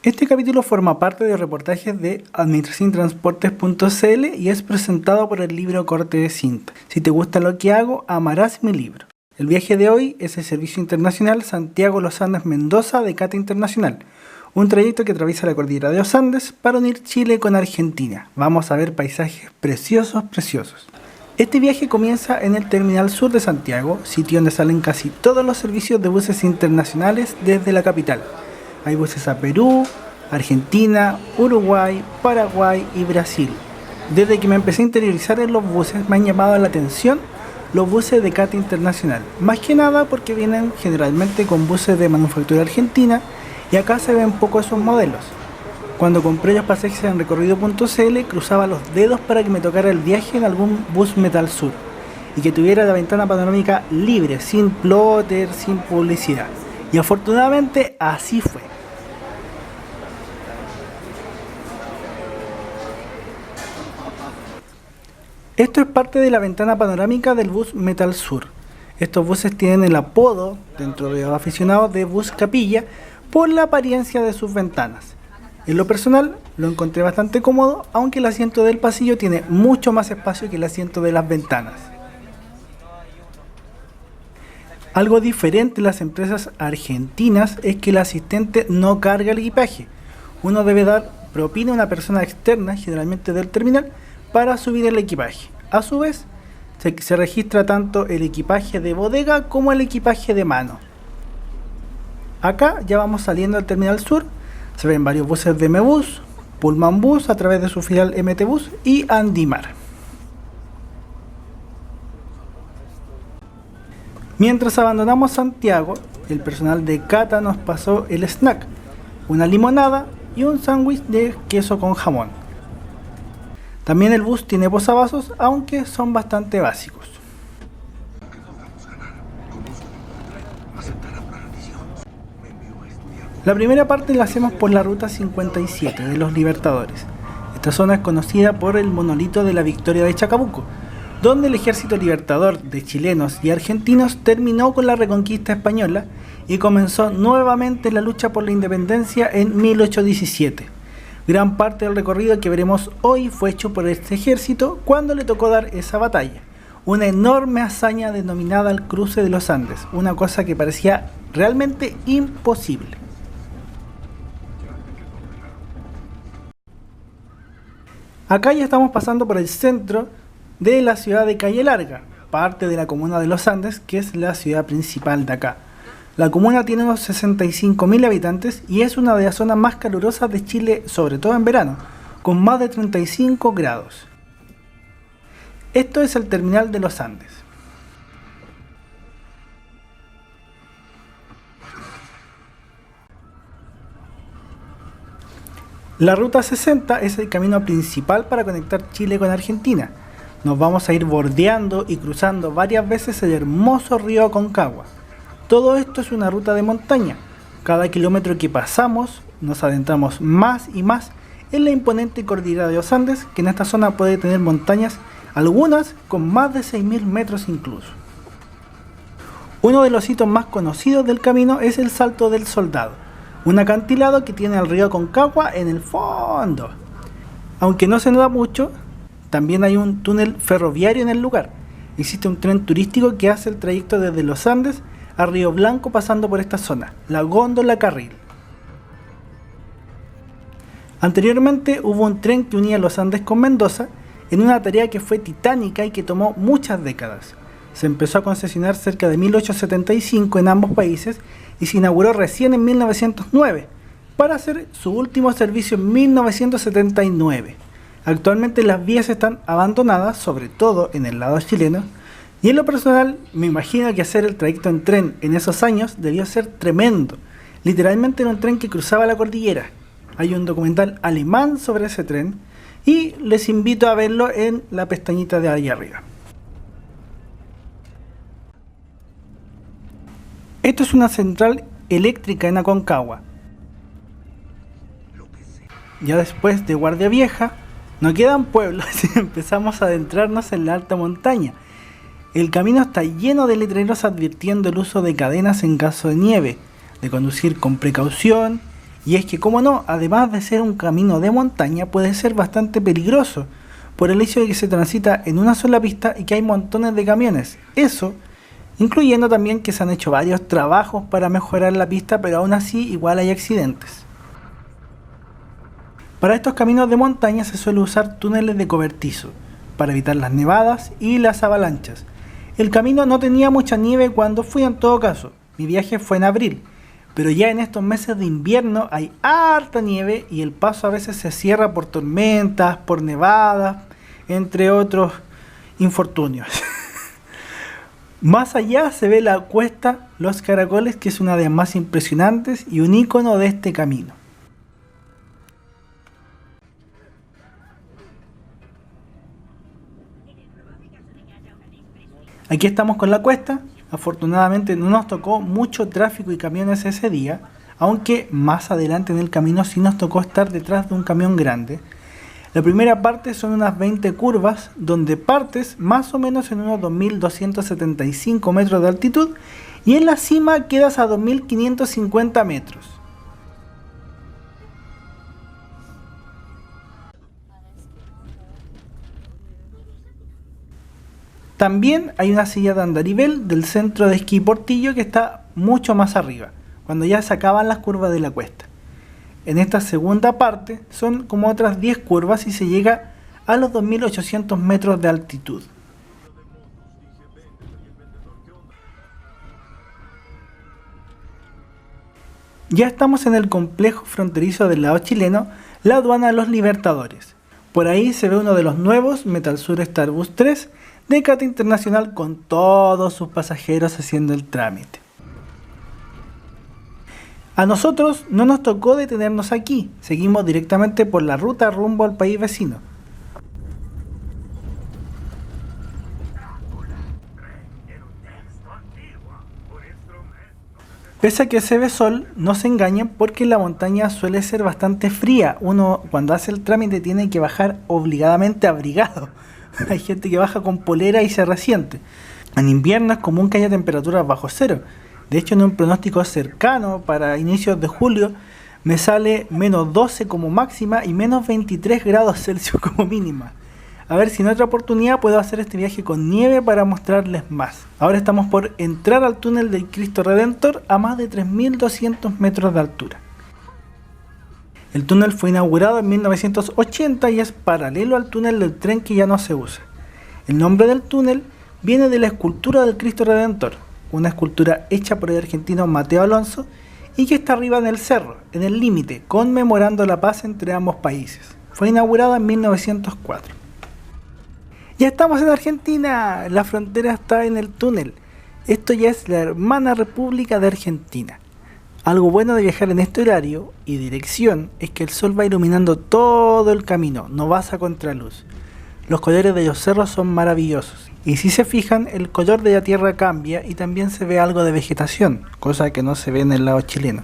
Este capítulo forma parte de reportajes de administraciontransportes.cl y es presentado por el libro Corte de Cinta. Si te gusta lo que hago, amarás mi libro. El viaje de hoy es el Servicio Internacional Santiago-Los Andes-Mendoza de Cata Internacional, un trayecto que atraviesa la cordillera de los Andes para unir Chile con Argentina. Vamos a ver paisajes preciosos. Este viaje comienza en el Terminal Sur de Santiago, sitio donde salen casi todos los servicios de buses internacionales desde la capital. Hay buses a Perú, Argentina, Uruguay, Paraguay y Brasil. Desde que me empecé a interiorizar en los buses me han llamado la atención los buses de Cata Internacional, más que nada porque vienen generalmente con buses de manufactura argentina y acá se ven poco esos modelos. Cuando compré los pasajes en recorrido.cl cruzaba los dedos para que me tocara el viaje en algún bus Metal Sur y que tuviera la ventana panorámica libre, sin plotter, sin publicidad. Y afortunadamente así fue. Esto es parte de la ventana panorámica del bus Metal Sur. Estos buses tienen el apodo, dentro de los aficionados, de bus capilla por la apariencia de sus ventanas. En lo personal, lo encontré bastante cómodo, aunque el asiento del pasillo tiene mucho más espacio que el asiento de las ventanas. Algo diferente en las empresas argentinas es que el asistente no carga el equipaje. Uno debe dar propina a una persona externa, generalmente del terminal, para subir el equipaje. A su vez, se registra tanto el equipaje de bodega como el equipaje de mano. Acá ya vamos saliendo al Terminal Sur. Se ven varios buses de Mebus, Pullman Bus a través de su filial MT Bus y Andimar. Mientras abandonamos Santiago, el personal de Cata nos pasó el snack, una limonada y un sándwich de queso con jamón. También el bus tiene posavasos, aunque son bastante básicos. La primera parte la hacemos por la ruta 57 de los Libertadores. Esta zona es conocida por el monolito de la Victoria de Chacabuco, donde el ejército libertador de chilenos y argentinos terminó con la reconquista española y comenzó nuevamente la lucha por la independencia en 1817. Gran parte del recorrido que veremos hoy fue hecho por este ejército cuando le tocó dar esa batalla, una enorme hazaña denominada el Cruce de los Andes, una cosa que parecía realmente imposible. Acá ya estamos pasando por el centro de la ciudad de Calle Larga, parte de la comuna de Los Andes, que es la ciudad principal de acá. La comuna tiene unos 65.000 habitantes y es una de las zonas más calurosas de Chile, sobre todo en verano, con más de 35 grados. Esto es el terminal de Los Andes. La ruta 60 es el camino principal para conectar Chile con Argentina. Nos vamos a ir bordeando y cruzando varias veces el hermoso río Aconcagua. Todo esto es una ruta de montaña. Cada kilómetro que pasamos nos adentramos más y más en la imponente cordillera de los Andes, que en esta zona puede tener montañas, algunas con más de 6.000 metros incluso. Uno de los hitos más conocidos del camino es el Salto del Soldado, un acantilado que tiene al río Aconcagua en el fondo. Aunque no se nota mucho, también hay un túnel ferroviario en el lugar. Existe un tren turístico que hace el trayecto desde los Andes a Río Blanco pasando por esta zona, la Góndola Carril. Anteriormente hubo un tren que unía los Andes con Mendoza en una tarea que fue titánica y que tomó muchas décadas. Se empezó a concesionar cerca de 1875 en ambos países y se inauguró recién en 1909 para hacer su último servicio en 1979. Actualmente las vías están abandonadas, sobre todo en el lado chileno, y en lo personal me imagino que hacer el trayecto en tren en esos años debió ser tremendo. Literalmente era un tren que cruzaba la cordillera. Hay un documental alemán sobre ese tren y les invito a verlo en la pestañita de ahí arriba. Esto es una central eléctrica en Aconcagua. Ya después de Guardia Vieja no quedan pueblos y empezamos a adentrarnos en la alta montaña. El camino está lleno de letreros advirtiendo el uso de cadenas en caso de nieve, de conducir con precaución Y es que, como no, además de ser un camino de montaña, puede ser bastante peligroso por el hecho de que se transita en una sola pista y que hay montones de camiones. Eso, incluyendo también que se han hecho varios trabajos para mejorar la pista, pero aún así igual hay accidentes. Para estos caminos de montaña se suele usar túneles de cobertizo, para evitar las nevadas y las avalanchas. El camino no tenía mucha nieve cuando fui en todo caso, mi viaje fue en abril, pero ya en estos meses de invierno hay harta nieve y el paso a veces se cierra por tormentas, por nevadas, entre otros infortunios. Más allá se ve la cuesta Los Caracoles, que es una de las más impresionantes y un icono de este camino. Aquí estamos con la cuesta. Afortunadamente no nos tocó mucho tráfico y camiones ese día, aunque más adelante en el camino sí nos tocó estar detrás de un camión grande. La primera parte son unas 20 curvas, donde partes más o menos en unos 2.275 metros de altitud y en la cima quedas a 2.550 metros. También hay una silla de andarivel del centro de esquí Portillo que está mucho más arriba, cuando ya se acaban las curvas de la cuesta. En esta segunda parte son como otras 10 curvas y se llega a los 2.800 metros de altitud. Ya estamos en el complejo fronterizo del lado chileno, la aduana de los Libertadores. Por ahí se ve uno de los nuevos Metalsur Starbus 3 de cata internacional con todos sus pasajeros haciendo el trámite. A nosotros no nos tocó detenernos aquí, seguimos directamente por la ruta rumbo al país vecino. Pese a que se ve sol, no se engañen porque la montaña suele ser bastante fría. Uno cuando hace el trámite tiene que bajar obligadamente abrigado. Hay gente que baja con polera y se resiente. En invierno es común que haya temperaturas bajo cero. De hecho, en un pronóstico cercano para inicios de julio me sale menos 12 como máxima y menos 23 grados Celsius como mínima. A ver si en otra oportunidad puedo hacer este viaje con nieve para mostrarles más. Ahora estamos por entrar al túnel del Cristo Redentor a más de 3.200 metros de altura. El túnel fue inaugurado en 1980 y es paralelo al túnel del tren que ya no se usa. El nombre del túnel viene de la escultura del Cristo Redentor, una escultura hecha por el argentino Mateo Alonso y que está arriba en el cerro, en el límite, conmemorando la paz entre ambos países. Fue inaugurada en 1904. Ya estamos en Argentina, la frontera está en el túnel. Esto ya es la hermana República de Argentina. Algo bueno de viajar en este horario y dirección es que el sol va iluminando todo el camino, no vas a contraluz. Los colores de los cerros son maravillosos. Y si se fijan, el color de la tierra cambia y también se ve algo de vegetación, cosa que no se ve en el lado chileno.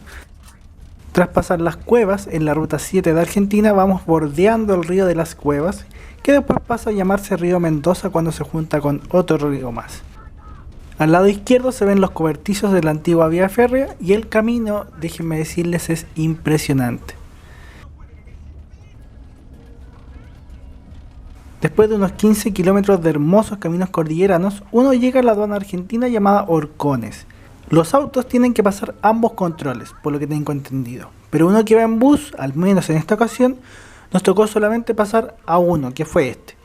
Tras pasar las cuevas, en la ruta 7 de Argentina vamos bordeando el río de las Cuevas, que después pasa a llamarse río Mendoza cuando se junta con otro río más. Al lado izquierdo se ven los cobertizos de la antigua vía férrea y el camino, déjenme decirles, es impresionante. Después de unos 15 kilómetros de hermosos caminos cordilleranos, uno llega a la aduana argentina llamada Horcones. Los autos tienen que pasar ambos controles, por lo que tengo entendido. Pero uno que va en bus, al menos en esta ocasión, nos tocó solamente pasar a uno, que fue este.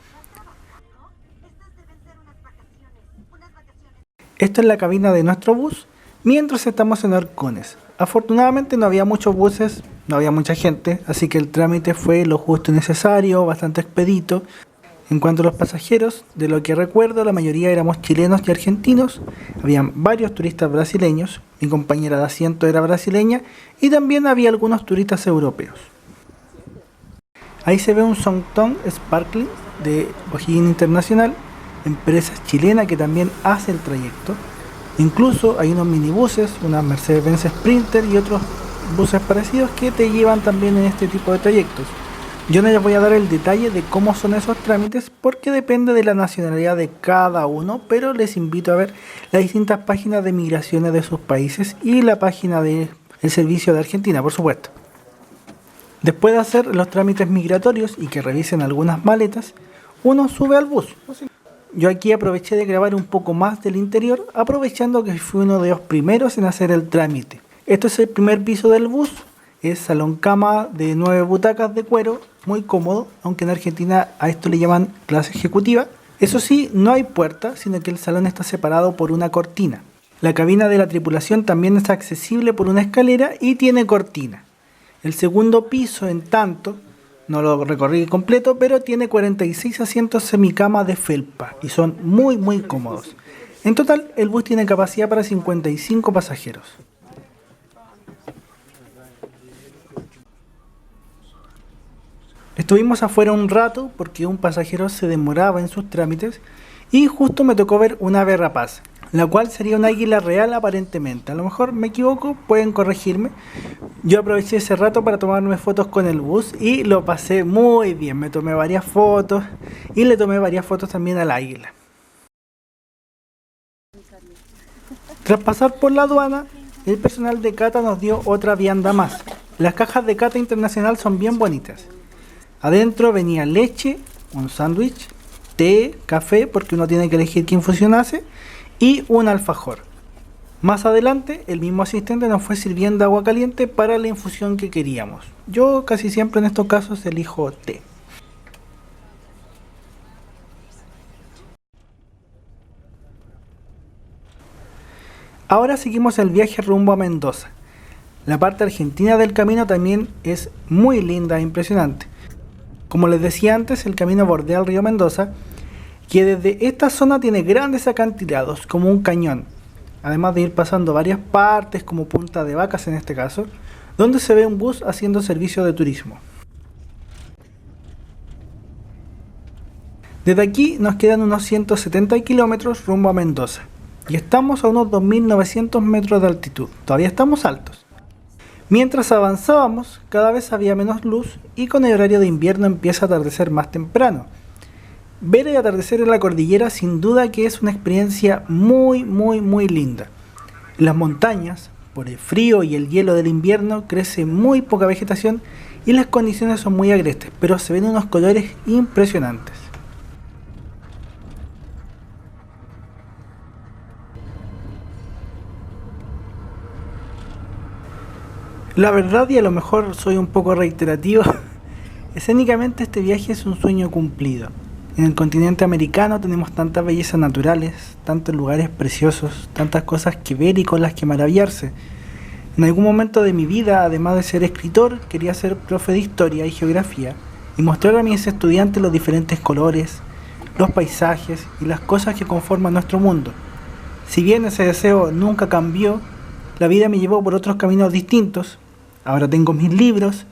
Esta es la cabina de nuestro bus, mientras estamos en Horcones. Afortunadamente no había muchos buses, no había mucha gente, así que el trámite fue lo justo y necesario, bastante expedito. En cuanto a los pasajeros, de lo que recuerdo, la mayoría éramos chilenos y argentinos, habían varios turistas brasileños, mi compañera de asiento era brasileña y también había algunos turistas europeos. Ahí se ve un Songtong Sparkling de O'Higgins Internacional, empresa chilena que también hace el trayecto. Incluso hay unos minibuses, una Mercedes-Benz Sprinter y otros buses parecidos que te llevan también en este tipo de trayectos. Yo no les voy a dar el detalle de cómo son esos trámites porque depende de la nacionalidad de cada uno, pero les invito a ver las distintas páginas de migraciones de sus países y la página del servicio de Argentina, por supuesto. Después de hacer los trámites migratorios y que revisen algunas maletas, uno sube al bus. Yo aquí aproveché de grabar un poco más del interior, aprovechando que fui uno de los primeros en hacer el trámite. Esto es el primer piso del bus, es salón cama de 9 butacas de cuero, muy cómodo, aunque en Argentina a esto le llaman clase ejecutiva. Eso sí, no hay puerta, sino que el salón está separado por una cortina. La cabina de la tripulación también está accesible por una escalera y tiene cortina. El segundo piso, en tanto, no lo recorrí completo, pero tiene 46 asientos semicama de felpa y son muy cómodos. En total, el bus tiene capacidad para 55 pasajeros. Estuvimos afuera un rato porque un pasajero se demoraba en sus trámites y justo me tocó ver una ave rapaz, la cual sería un águila real aparentemente. A lo mejor me equivoco, pueden corregirme. Yo aproveché ese rato para tomarme fotos con el bus y lo pasé muy bien. Me tomé varias fotos y le tomé varias fotos también al águila. Tras pasar por la aduana, el personal de cata nos dio otra vianda más. Las cajas de cata internacional son bien bonitas. Adentro venía leche, un sándwich, té, café, porque uno tiene que elegir qué infusión hace, y un alfajor. Más adelante, el mismo asistente nos fue sirviendo agua caliente para la infusión que queríamos. Yo casi siempre en estos casos elijo té. Ahora seguimos el viaje rumbo a Mendoza. La parte argentina del camino también es muy linda e impresionante. Como les decía antes, el camino bordea el río Mendoza, que desde esta zona tiene grandes acantilados, como un cañón, además de ir pasando varias partes, como Punta de Vacas en este caso, donde se ve un bus haciendo servicio de turismo. Desde aquí nos quedan unos 170 kilómetros rumbo a Mendoza, y estamos a unos 2.900 metros de altitud, todavía estamos altos. Mientras avanzábamos, cada vez había menos luz y con el horario de invierno empieza a atardecer más temprano. Ver el atardecer en la cordillera sin duda que es una experiencia muy linda. En las montañas, por el frío y el hielo del invierno, crece muy poca vegetación y las condiciones son muy agrestes, pero se ven unos colores impresionantes. La verdad, y a lo mejor soy un poco reiterativo, escénicamente este viaje es un sueño cumplido. En el continente americano tenemos tantas bellezas naturales, tantos lugares preciosos, tantas cosas que ver y con las que maravillarse. En algún momento de mi vida, además de ser escritor, quería ser profe de historia y geografía y mostrar a mis estudiantes los diferentes colores, los paisajes y las cosas que conforman nuestro mundo. Si bien ese deseo nunca cambió, la vida me llevó por otros caminos distintos. Ahora tengo mis libros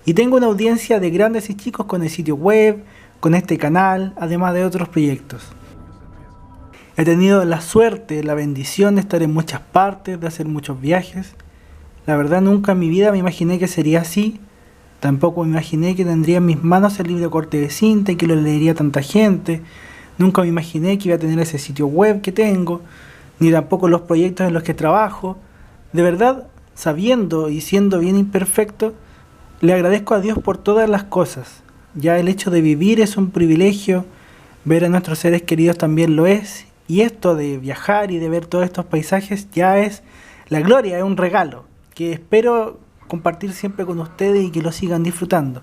y tengo una audiencia de grandes y chicos con el sitio web, con este canal, además de otros proyectos. He tenido la suerte, la bendición de estar en muchas partes, de hacer muchos viajes. La verdad nunca en mi vida me imaginé que sería así. Tampoco me imaginé que tendría en mis manos el libro corte de cinta y que lo leería tanta gente. Nunca me imaginé que iba a tener ese sitio web que tengo, ni tampoco los proyectos en los que trabajo. De verdad, sabiendo y siendo bien imperfecto, le agradezco a Dios por todas las cosas. Ya el hecho de vivir es un privilegio, ver a nuestros seres queridos también lo es, y esto de viajar y de ver todos estos paisajes ya es la gloria, es un regalo, que espero compartir siempre con ustedes y que lo sigan disfrutando.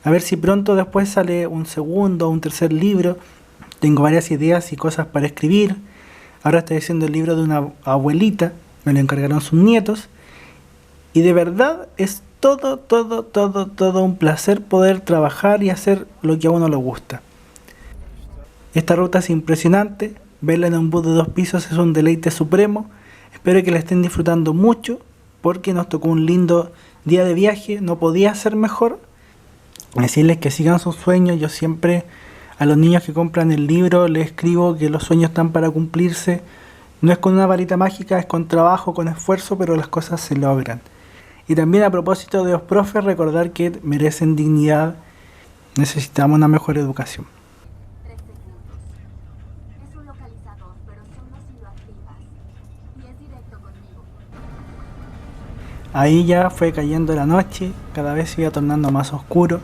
A ver si pronto después sale un segundo o un tercer libro. Tengo varias ideas y cosas para escribir. Ahora estoy haciendo el libro de una abuelita, me lo encargaron sus nietos. Y de verdad es todo un placer poder trabajar y hacer lo que a uno le gusta. Esta ruta es impresionante, verla en un bus de 2 pisos es un deleite supremo. Espero que la estén disfrutando mucho porque nos tocó un lindo día de viaje, no podía ser mejor. Decirles que sigan sus sueños. Yo siempre a los niños que compran el libro les escribo que los sueños están para cumplirse. No es con una varita mágica, es con trabajo, con esfuerzo, pero las cosas se logran. Y también a propósito de los profes, recordar que merecen dignidad, necesitamos una mejor educación. Ahí ya fue cayendo la noche, cada vez se iba tornando más oscuro.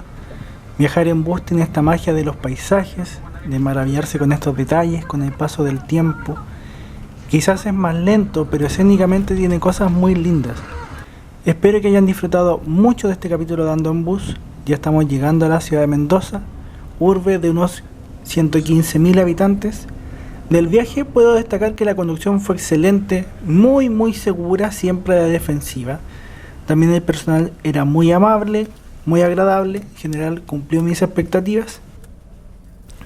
Viajar en bus tiene esta magia de los paisajes, de maravillarse con estos detalles, con el paso del tiempo. Quizás es más lento, pero escénicamente tiene cosas muy lindas. Espero que hayan disfrutado mucho de este capítulo de Ando en Bus. Ya estamos llegando a la ciudad de Mendoza, urbe de unos 115.000 habitantes. Del viaje puedo destacar que la conducción fue excelente, muy segura, siempre a la defensiva. También el personal era muy amable, muy agradable, en general cumplió mis expectativas.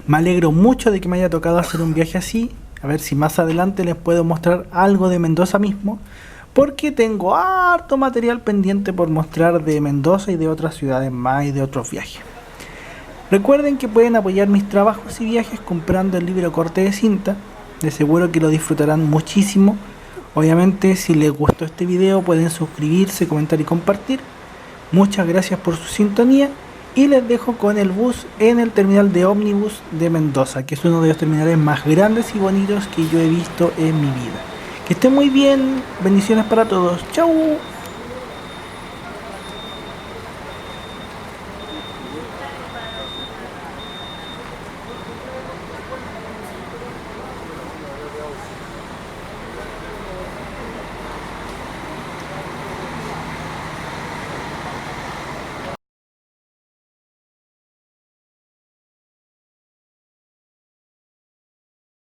Me alegro mucho de que me haya tocado hacer un viaje así, a ver si más adelante les puedo mostrar algo de Mendoza mismo, porque tengo harto material pendiente por mostrar de Mendoza y de otras ciudades más y de otros viajes. Recuerden que pueden apoyar mis trabajos y viajes comprando el libro Corte de Cinta, de seguro que lo disfrutarán muchísimo. Obviamente si les gustó este video pueden suscribirse, comentar y compartir. Muchas gracias por su sintonía y les dejo con el bus en el terminal de ómnibus de Mendoza, que es uno de los terminales más grandes y bonitos que yo he visto en mi vida. Que estén muy bien, bendiciones para todos, chau.